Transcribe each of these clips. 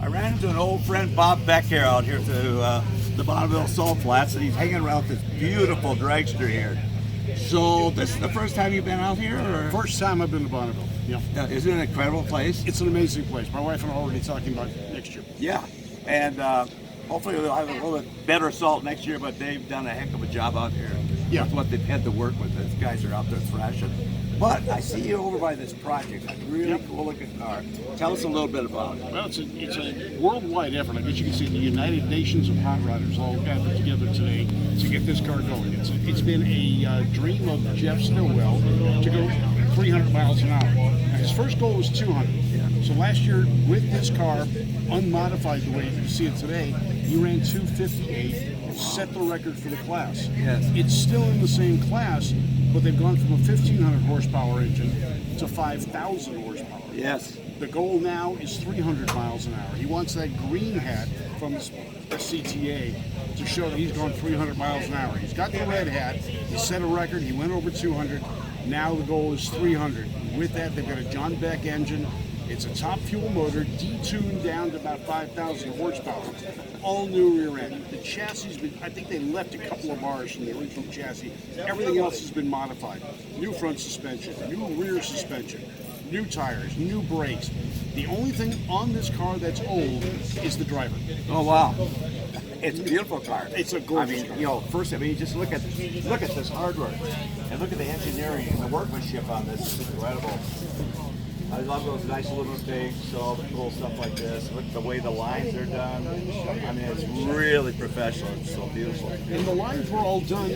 I ran into an old friend, Bob Beck, here out here to the Bonneville Salt Flats, and he's hanging around this beautiful dragster here. So this is the first time you've been out here? Or? First time I've been to Bonneville. Yeah. Isn't it an incredible place? It's an amazing place. My wife and I are already talking about next year. Yeah, and hopefully they'll have a little bit better salt next year, but they've done a heck of a job out here. Yeah. With what they've had to work with. These guys are out there thrashing. But I see you over by this project, a really cool looking car. Tell us a little bit about it. Well, it's a worldwide effort. I guess you can say the United Nations of Hot Rodders all gathered together today to get this car going. It's been a dream of Jeff Stillwell to go 300 miles an hour. Now, his first goal was 200. So last year, with this car, unmodified the way you see it today, he ran 258 and set the record for the class. Yes. It's still in the same class, but they've gone from a 1,500 horsepower engine to 5,000 horsepower. Yes. The goal now is 300 miles an hour. He wants that green hat from the CTA to show that he's gone 300 miles an hour. He's got the red hat. He set a record. He went over 200. Now the goal is 300. With that, they've got a John Beck engine. It's a top fuel motor, detuned down to about 5,000 horsepower. All new rear end. The chassis, I think they left a couple of bars from the original chassis. Everything else has been modified. New front suspension, new rear suspension, new tires, new brakes. The only thing on this car that's old is the driver. Oh wow. It's a beautiful car. It's a gorgeous car. First, you just look at this hardware and look at the engineering and the workmanship on this. It's incredible. I love those nice little things, all the cool stuff like this. Look at the way the lines are done. I mean, it's really professional. It's so beautiful. And the lines were all done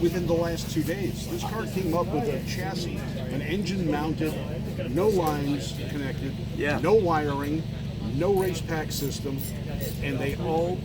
within the last 2 days. This car came up with a chassis, an engine mounted, no lines connected, no wiring, no race pack system, and they all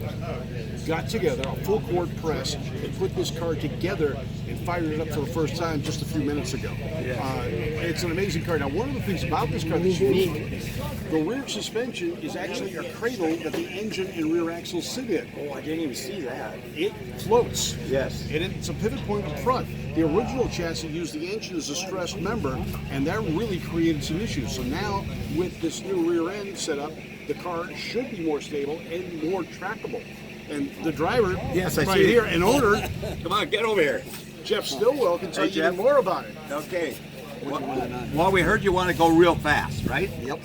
got together, a full court press, and put this car together and fired it up for the first time just a few minutes ago. It's an amazing car. Now, one of the things about this car that's unique, the rear suspension is actually a cradle that the engine and rear axles sit in. Oh, I didn't even see that. It floats. Yes. And it's a pivot point up front. The original chassis used the engine as a stressed member, and that really created some issues. So now, with this new rear end setup, the car should be more stable and more trackable. And the driver, I right see here, and owner, come on, get over here. Jeff Stillwell, can tell you even more about it. Okay. Well, we heard you want to go real fast, right? Yep.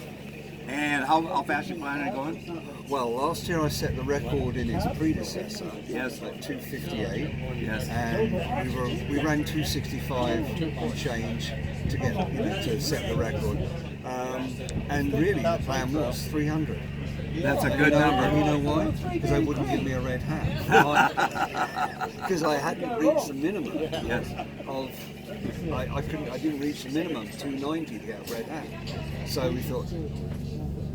And how fast you planning on going? Well, last year I set the record in its predecessor. Yes. At 258. Yes. And we ran 265 and change to get to set the record. And really, the plan was 300. That's a good number. You know why? Because they wouldn't give me a red hat. Because I hadn't reached the minimum. Yes. I didn't reach the minimum 290 to get a red hat. So we thought,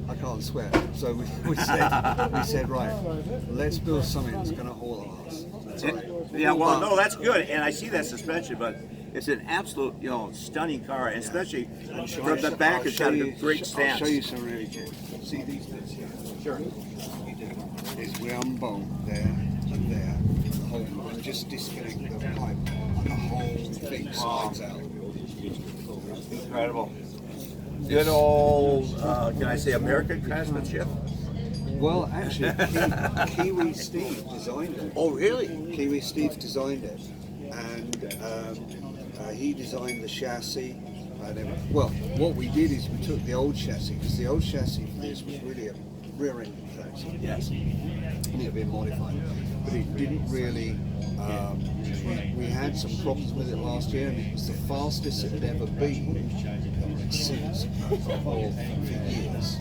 I can't swear. So we said, right, let's build something that's going to haul on us. That's right. Yeah, well, no, that's good. And I see that suspension, but it's an absolute, stunning car, and especially from the back. It's got a great stance. I'll show you some really good. See these bits here? Sure. Is we unbolt there and there. The whole, just disconnect the pipe, and the whole thing slides out. Incredible. Good old, can I say American craftsmanship? Well, actually, Kiwi Steve designed it. Oh, really? Kiwi Steve designed it, and he designed the chassis. Well, what we did is we took the old chassis, because the old chassis for this was really a rear-end chassis. Yes. And it had been modified, but it didn't really. We had some problems with it last year, and it was the fastest it had ever been since for years.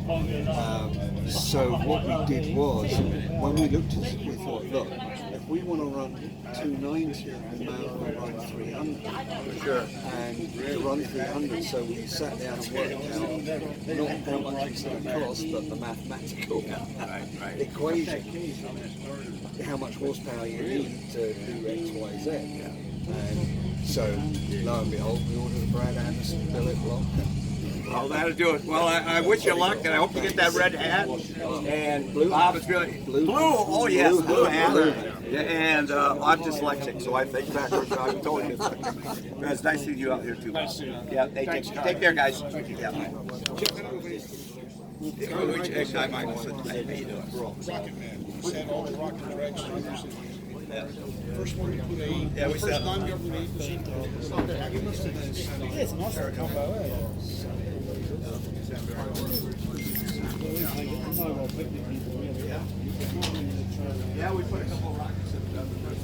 So what we did was, when we looked at it, we thought, look, if we want to run 290, we may as well run 300. Sure. And run 300, so we sat down and worked out not how much it's going to cost, but the mathematical equation. How much horsepower you need to do X, Y, Z. And so, lo and behold, we ordered a Brad Anderson billet block. Well, that'll do it. Well, I wish you luck, and I hope you get that red hat. And Bob is really blue. Oh yes, blue hat. Yeah, and I'm dyslexic, so I think backwards. I told you. It's nice seeing you out here too. Yeah, take care, guys. Yeah. Guy Michaelson, how you doing? Rocket Man. He's had all the rocket tracks. First one to put Yeah, we first said- non-government agency to Yeah, we put a couple rockets in the first.